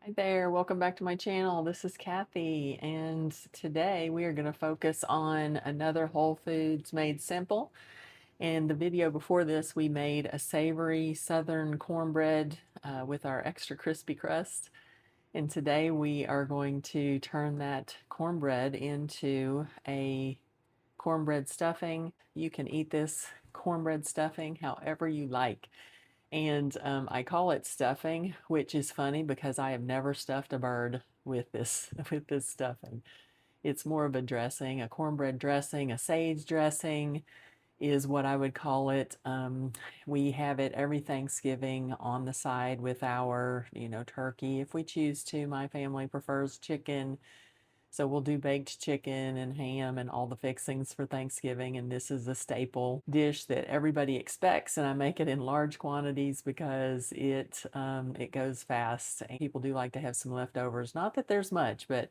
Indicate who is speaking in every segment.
Speaker 1: Hi there, welcome back to my channel. This is Kathy, and today we are going to focus on another Whole Foods made simple. In the video before this, we made a savory southern cornbread with our extra crispy crust. And today we are going to turn that cornbread into a cornbread stuffing. You can eat this cornbread stuffing however you like. And I call it stuffing, which is funny because I have never stuffed a bird with this with this stuffing. It's more of a dressing, a cornbread dressing, a sage dressing is what I would call it. We have it every Thanksgiving on the side with our, turkey if we choose to. My family prefers chicken, so we'll do baked chicken and ham and all the fixings for Thanksgiving. And this is a staple dish that everybody expects. And I make it in large quantities because it goes fast. And people do like to have some leftovers. Not that there's much, but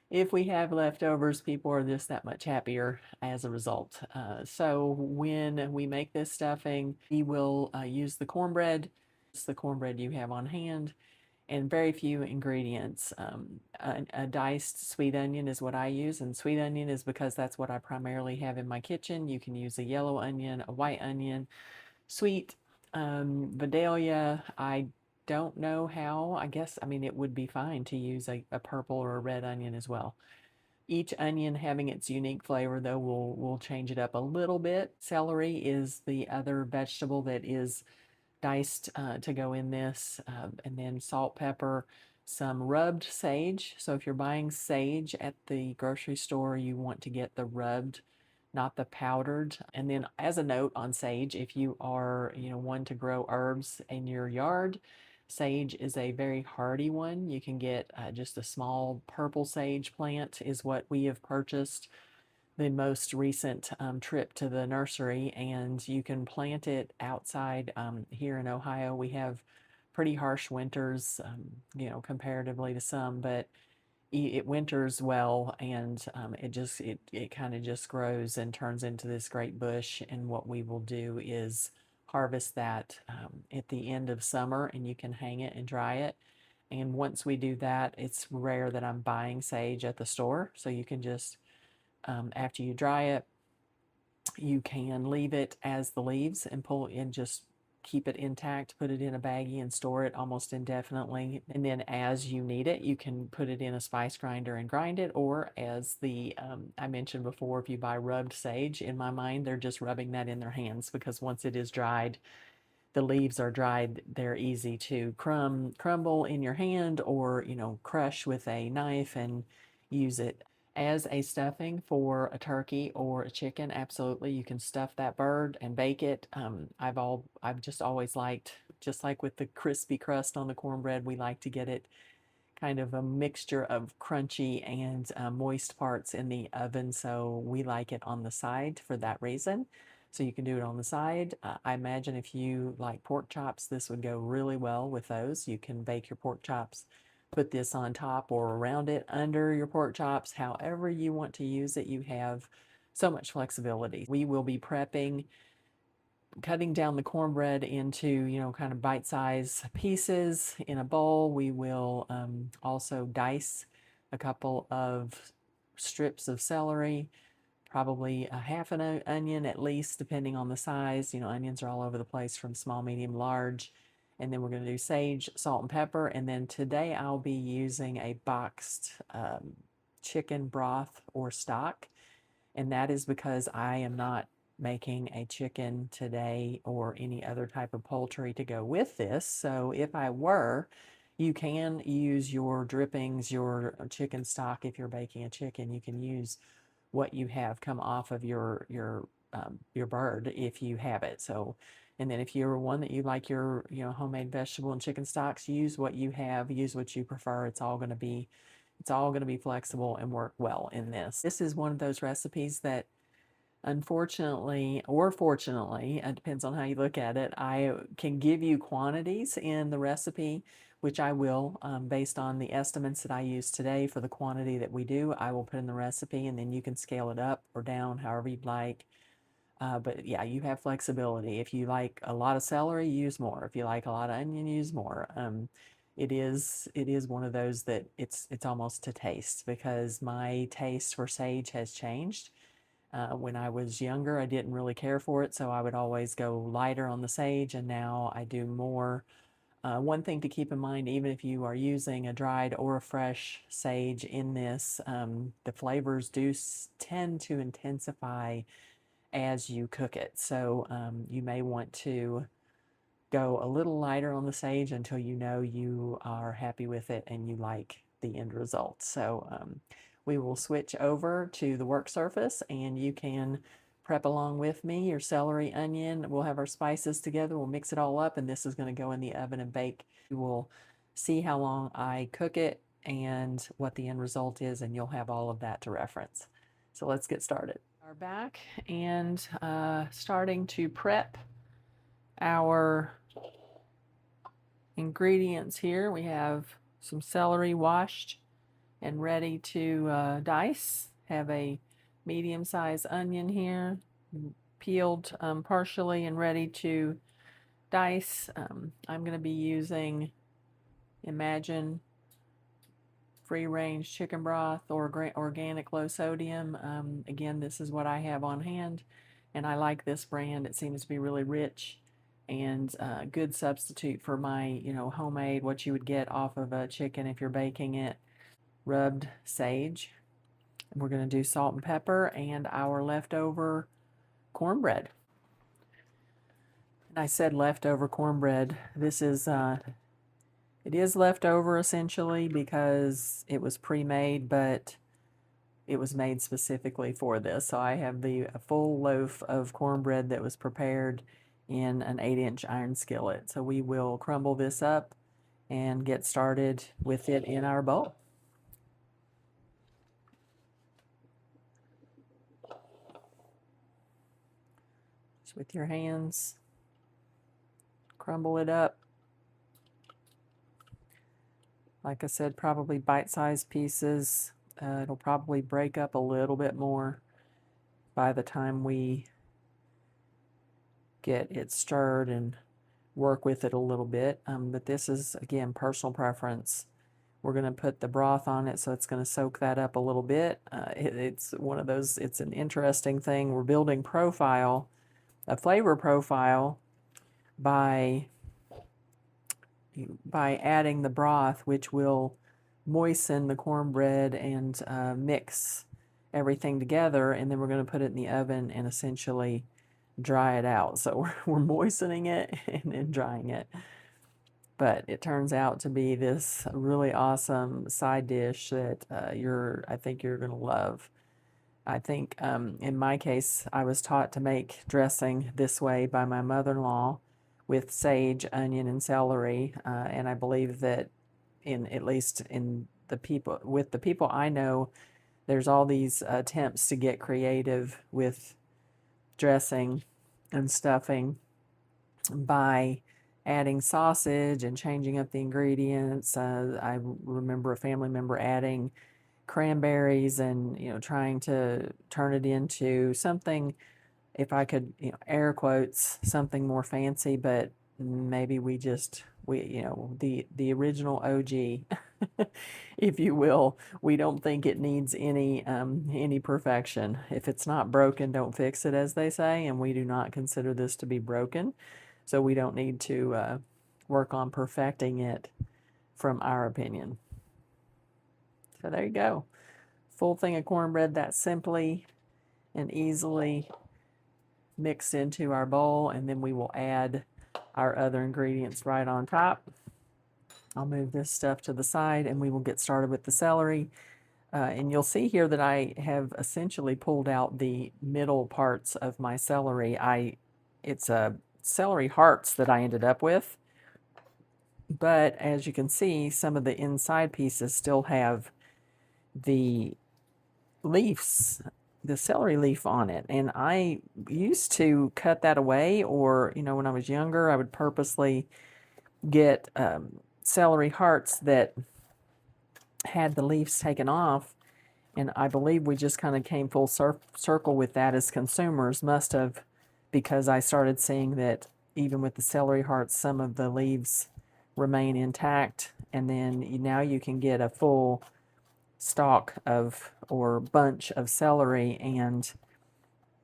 Speaker 1: if we have leftovers, people are just that much happier as a result. So when we make this stuffing, we will use the cornbread. It's the cornbread you have on hand and very few ingredients. A diced sweet onion is what I use, and sweet onion is because that's what I primarily have in my kitchen. You can use a yellow onion, a white onion, sweet Vidalia. I don't know how. I guess, I mean, it would be fine to use a purple or a red onion as well. Each onion having its unique flavor, though, will change it up a little bit. Celery is the other vegetable that is diced to go in this, and then salt, pepper, some rubbed sage. So if you're buying sage at the grocery store, you want to get the rubbed, not the powdered. And then as a note on sage, if you are, one to grow herbs in your yard, sage is a very hardy one. You can get just a small purple sage plant is what we have purchased the most recent trip to the nursery, and you can plant it outside. Here in Ohio, we have pretty harsh winters, comparatively to some, but it winters well, and it kind of just grows and turns into this great bush. And what we will do is harvest that at the end of summer, and you can hang it and dry it. And once we do that, it's rare that I'm buying sage at the store, so you can just after you dry it, you can leave it as the leaves and pull and just keep it intact, put it in a baggie and store it almost indefinitely. And then as you need it, you can put it in a spice grinder and grind it. Or as I mentioned before, if you buy rubbed sage, in my mind, they're just rubbing that in their hands because once it is dried, the leaves are dried, they're easy to crumble in your hand or, crush with a knife and use it as a stuffing for a turkey or a chicken. Absolutely, you can stuff that bird and bake it. I've just always liked, just like with the crispy crust on the cornbread, we like to get it kind of a mixture of crunchy and moist parts in the oven. So we like it on the side for that reason. So you can do it on the side. I imagine if you like pork chops, this would go really well with those. You can bake your pork chops, put this on top or around it, under your pork chops, however you want to use it. You have so much flexibility. We will be prepping, cutting down the cornbread into, kind of bite-sized pieces in a bowl. We will also dice a couple of strips of celery, probably a half an onion at least, depending on the size. Onions are all over the place from small, medium, large. And then we're going to do sage, salt, and pepper. And then today I'll be using a boxed chicken broth or stock. And that is because I am not making a chicken today or any other type of poultry to go with this. So if I were, you can use your drippings, your chicken stock. If you're baking a chicken, you can use what you have come off of your bird if you have it. So, and then if you're one that you like your homemade vegetable and chicken stocks, use what you have, use what you prefer. It's all going to be flexible and work well in this. This is one of those recipes that, unfortunately or fortunately, it depends on how you look at it, I can give you quantities in the recipe, which I will, based on the estimates that I use today for the quantity that we do, I will put in the recipe, and then you can scale it up or down however you'd like. But yeah, you have flexibility. If you like a lot of celery, use more. If you like a lot of onion, use more. it is one of those that it's almost to taste, because my taste for sage has changed. When I was younger, I didn't really care for it, so I would always go lighter on the sage, and now I do more. One thing to keep in mind, even if you are using a dried or a fresh sage in this, the flavors do tend to intensify as you cook it. So you may want to go a little lighter on the sage until you know you are happy with it and you like the end result. So we will switch over to the work surface, and you can prep along with me your celery, onion. We'll have our spices together. We'll mix it all up, and this is going to go in the oven and bake. You will see how long I cook it and what the end result is, and you'll have all of that to reference. So let's get started. Are back and starting to prep our ingredients here. We have some celery washed and ready to dice. Have a medium-sized onion here, peeled partially and ready to dice. I'm going to be using Imagine free-range chicken broth or organic low sodium. Again, this is what I have on hand, and I like this brand. It seems to be really rich and a good substitute for my, homemade, what you would get off of a chicken if you're baking it. Rubbed sage. And we're going to do salt and pepper and our leftover cornbread. And I said leftover cornbread. This is it is leftover essentially because it was pre-made, but it was made specifically for this. So I have a full loaf of cornbread that was prepared in an 8-inch iron skillet. So we will crumble this up and get started with it in our bowl. Just with your hands, crumble it up. Like I said, probably bite-sized pieces. It'll probably break up a little bit more by the time we get it stirred and work with it a little bit. But this is, again, personal preference. We're going to put the broth on it, so it's going to soak that up a little bit. It's one of those, it's an interesting thing. We're building a flavor profile by adding the broth, which will moisten the cornbread and mix everything together, and then we're going to put it in the oven and essentially dry it out. So we're moistening it and then drying it. But it turns out to be this really awesome side dish that I think you're going to love. I think in my case, I was taught to make dressing this way by my mother-in-law with sage, onion, and celery. And I believe that at least with the people I know, there's all these attempts to get creative with dressing and stuffing by adding sausage and changing up the ingredients. I remember a family member adding cranberries and trying to turn it into something, if I could air quotes, something more fancy, but maybe the original OG if you will, we don't think it needs any perfection. If it's not broken, don't fix it, as they say, and we do not consider this to be broken, so we don't need to work on perfecting it from our opinion. So there you go. Full thing of cornbread that simply and easily mixed into our bowl, and then we will add our other ingredients right on top. I'll move this stuff to the side and we will get started with the celery. And you'll see here that I have essentially pulled out the middle parts of my celery. It's celery hearts that I ended up with. But as you can see, some of the inside pieces still have the leaves, the celery leaf on it. And I used to cut that away, or, when I was younger, I would purposely get celery hearts that had the leaves taken off. And I believe we just kind of came full circle with that as consumers, must have, because I started seeing that even with the celery hearts, some of the leaves remain intact, and then now you can get a full stalk of or bunch of celery and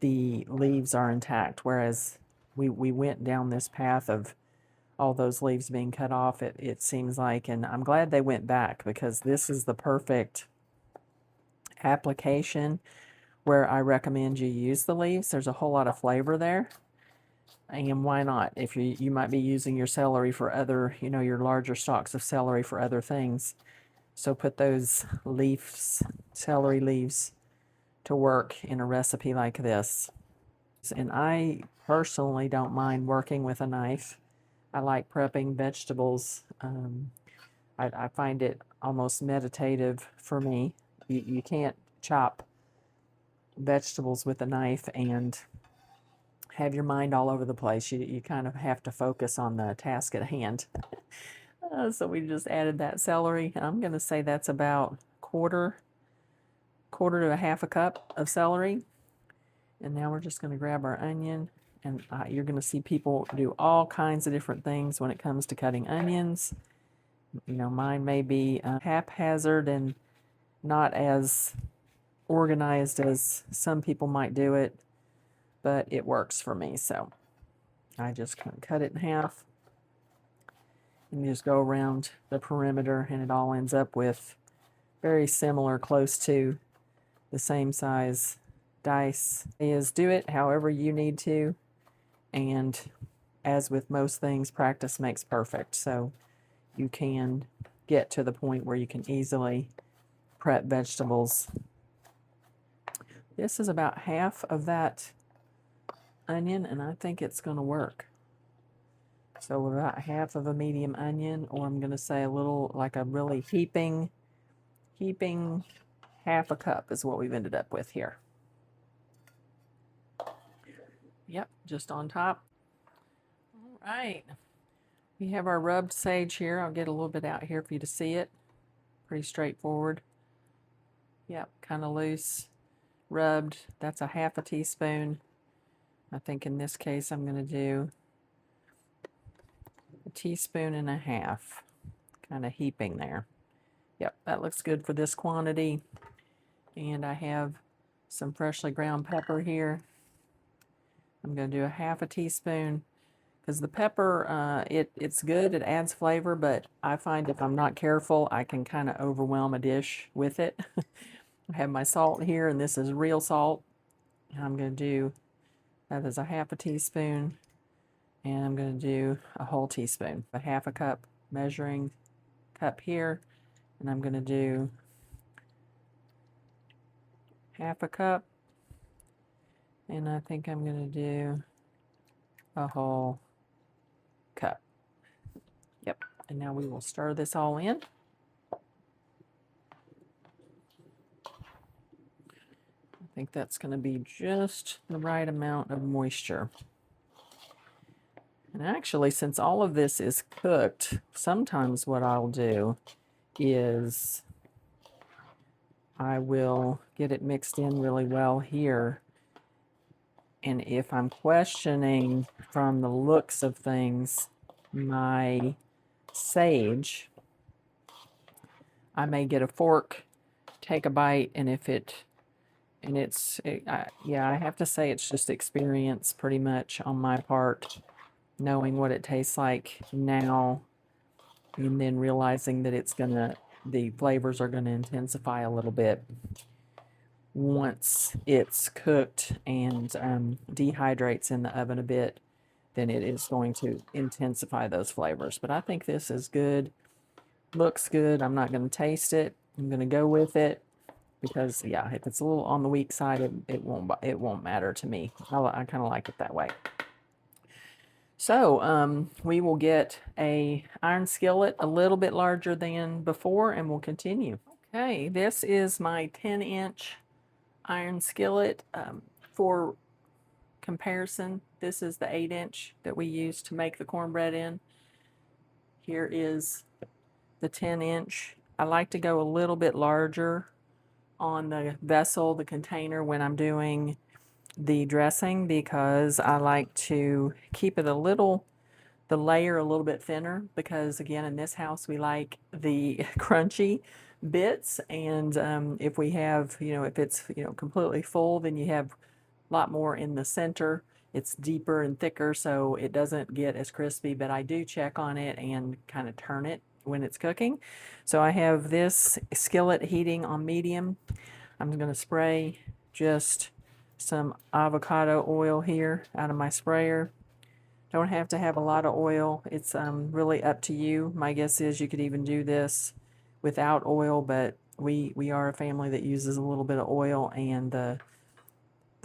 Speaker 1: the leaves are intact, whereas we went down this path of all those leaves being cut off, it seems like, and I'm glad they went back because this is the perfect application where I recommend you use the leaves. There's a whole lot of flavor there. And why not? If you might be using your celery for other, your larger stalks of celery for other things. So put those leaves, celery leaves, to work in a recipe like this. And I personally don't mind working with a knife. I like prepping vegetables. I find it almost meditative for me. You can't chop vegetables with a knife and have your mind all over the place. You kind of have to focus on the task at hand. So we just added that celery. I'm going to say that's about quarter to a half a cup of celery. And now we're just going to grab our onion. And you're going to see people do all kinds of different things when it comes to cutting onions. Mine may be haphazard and not as organized as some people might do it, but it works for me. So I just kind of cut it in half and just go around the perimeter, and it all ends up with very similar, close to the same size dice. Do it however you need to, and as with most things, practice makes perfect. So you can get to the point where you can easily prep vegetables. This is about half of that onion, and I think it's going to work. So about half of a medium onion, or I'm going to say a little, like a really heaping half a cup is what we've ended up with here. Yep, just on top. All right. We have our rubbed sage here. I'll get a little bit out here for you to see it. Pretty straightforward. Yep, kind of loose. Rubbed. That's a half a teaspoon. I think in this case I'm going to do a teaspoon and a half. Kind of heaping there. Yep, that looks good for this quantity. And I have some freshly ground pepper here. I'm going to do a half a teaspoon because the pepper, it's good. It adds flavor, but I find if I'm not careful, I can kind of overwhelm a dish with it. I have my salt here, and this is real salt. I'm going to do, that is a half a teaspoon, and I'm going to do a whole teaspoon. A half a cup measuring cup here, and I'm going to do half a cup, and I think I'm going to do a whole cup. Yep, and now we will stir this all in. I think that's going to be just the right amount of moisture. And actually, since all of this is cooked, sometimes what I'll do is I will get it mixed in really well here. And if I'm questioning from the looks of things my sage, I may get a fork, take a bite, and yeah, I have to say it's just experience pretty much on my part, knowing what it tastes like now, and then realizing that the flavors are gonna intensify a little bit once it's cooked and dehydrates in the oven a bit. Then it is going to intensify those flavors. But I think this is good, looks good. I'm not going to taste it. I'm going to go with it because, yeah, if it's a little on the weak side, it won't matter to me. I kind of like it that way. So we will get a iron skillet a little bit larger than before, and we'll continue. Okay, this is my 10-inch iron skillet. For comparison, this is the 8-inch that we use to make the cornbread in. Here is the 10-inch. I like to go a little bit larger on the vessel, the container, when I'm doing the dressing, because I like to keep it a little the layer a little bit thinner because, again, in this house we like the crunchy bits. And if we have, if it's, completely full, then you have a lot more in the center. It's deeper and thicker, so it doesn't get as crispy, but I do check on it and kind of turn it when it's cooking. So I have this skillet heating on medium. I'm going to spray just some avocado oil here out of my sprayer. Don't have to have a lot of oil. It's really up to you. My guess is you could even do this without oil, but we are a family that uses a little bit of oil, and the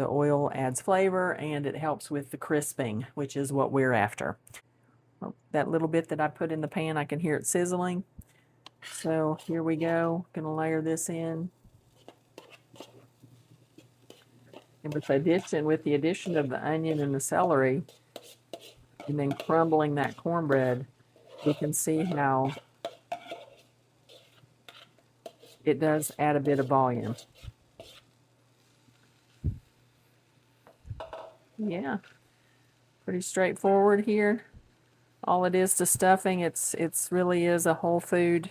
Speaker 1: oil adds flavor and it helps with the crisping, which is what we're after. Well, that little bit that I put in the pan, I can hear it sizzling. So here we go. Gonna layer this in. And with the addition of the onion and the celery, and then crumbling that cornbread, you can see how it does add a bit of volume. Yeah, pretty straightforward here. All it is to stuffing, it's really is a whole food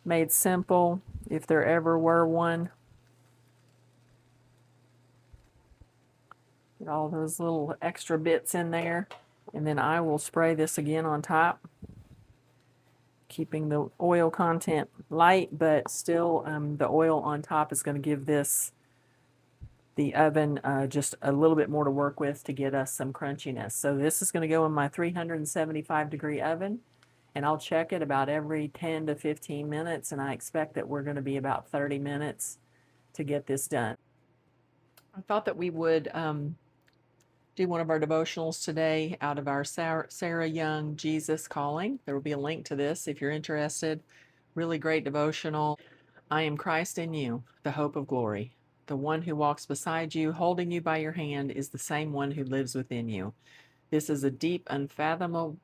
Speaker 1: made simple, if there ever were one. Get all those little extra bits in there, and then I will spray this again on top, keeping the oil content light, but still the oil on top is going to give the oven just a little bit more to work with to get us some crunchiness. So this is going to go in my 375-degree oven, and I'll check it about every 10 to 15 minutes, and I expect that we're going to be about 30 minutes to get this done. I thought that we would do one of our devotionals today out of our Sarah Young Jesus Calling. There will be a link to this if you're interested. Really great devotional. I am Christ in you, the hope of glory. The one who walks beside you, holding you by your hand, is the same one who lives within you. This is a deep, unfathomable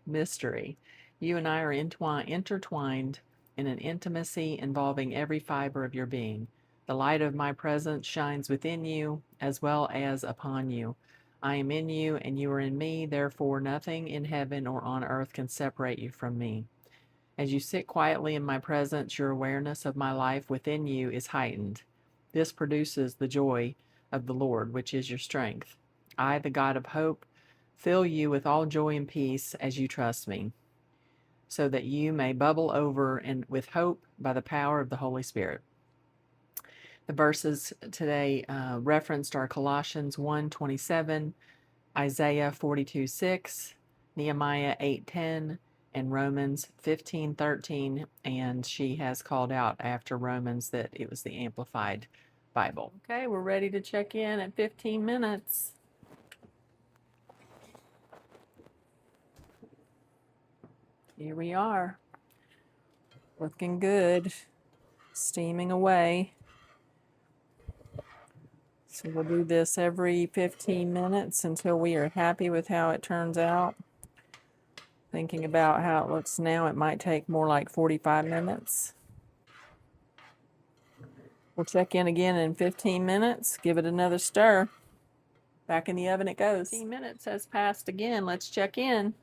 Speaker 1: mystery. You and I are intertwined in an intimacy involving every fiber of your being. The light of my presence shines within you as well as upon you. I am in you and you are in me, therefore nothing in heaven or on earth can separate you from me. As you sit quietly in my presence, your awareness of my life within you is heightened. This produces the joy of the Lord, which is your strength. I, the God of hope, fill you with all joy and peace as you trust me, so that you may bubble over and with hope by the power of the Holy Spirit. The verses today referenced are Colossians 1:27, Isaiah 42:6, Nehemiah 8:10, and Romans 15:13. And she has called out after Romans that it was the Amplified Bible. Okay, we're ready to check in at 15 minutes. Here we are. Looking good. Steaming away. So we'll do this every 15 minutes until we are happy with how it turns out. Thinking about how it looks now, it might take more like 45 minutes. We'll check in again in 15 minutes. Give it another stir. Back in the oven it goes. 15 minutes has passed again. Let's check in.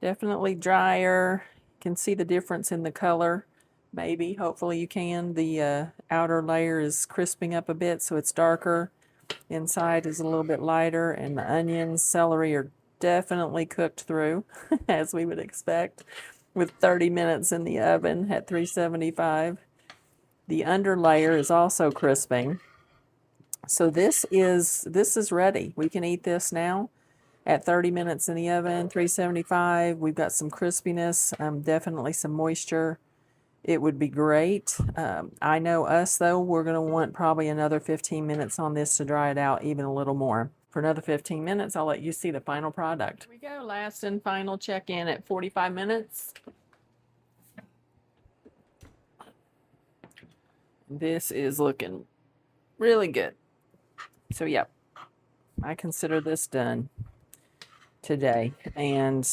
Speaker 1: Definitely drier. You can see the difference in the color. Maybe, hopefully you can. The outer layer is crisping up a bit, so it's darker. Inside is a little bit lighter, and the onions, celery are definitely cooked through, as we would expect, with 30 minutes in the oven at 375. The under layer is also crisping. So this is ready. We can eat this now at 30 minutes in the oven, 375. We've got some crispiness, definitely some moisture. It would be great. I know us, though, we're going to want probably another 15 minutes on this to dry it out even a little more. For another 15 minutes, I'll let you see the final product. Here we go, last and final check-in at 45 minutes. This is looking really good. So, yeah, I consider this done today, and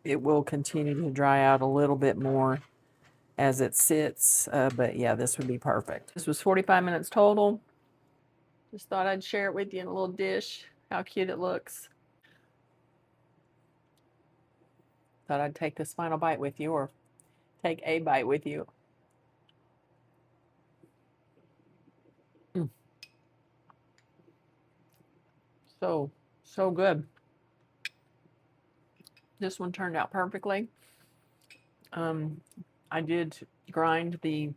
Speaker 1: it will continue to dry out a little bit more as it sits, but yeah, this would be perfect. This was 45 minutes total. Just thought I'd share it with you in a little dish. How cute it looks. Thought I'd take this final bite with you, or take a bite with you. Mm. So good. This one turned out perfectly. I did grind the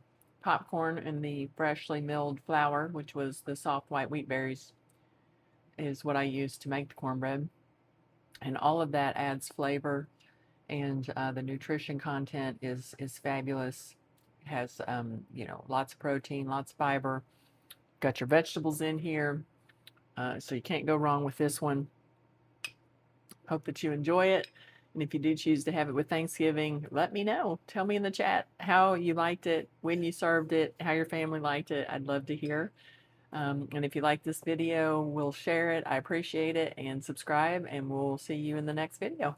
Speaker 1: popcorn and the freshly milled flour, which was the soft white wheat berries, is what I used to make the cornbread. And all of that adds flavor, and the nutrition content is fabulous. It has lots of protein, lots of fiber. Got your vegetables in here, so you can't go wrong with this one. Hope that you enjoy it. And if you do choose to have it with Thanksgiving, let me know. Tell me in the chat how you liked it, when you served it, how your family liked it. I'd love to hear. And if you like this video, we'll share it. I appreciate it. And subscribe, and we'll see you in the next video.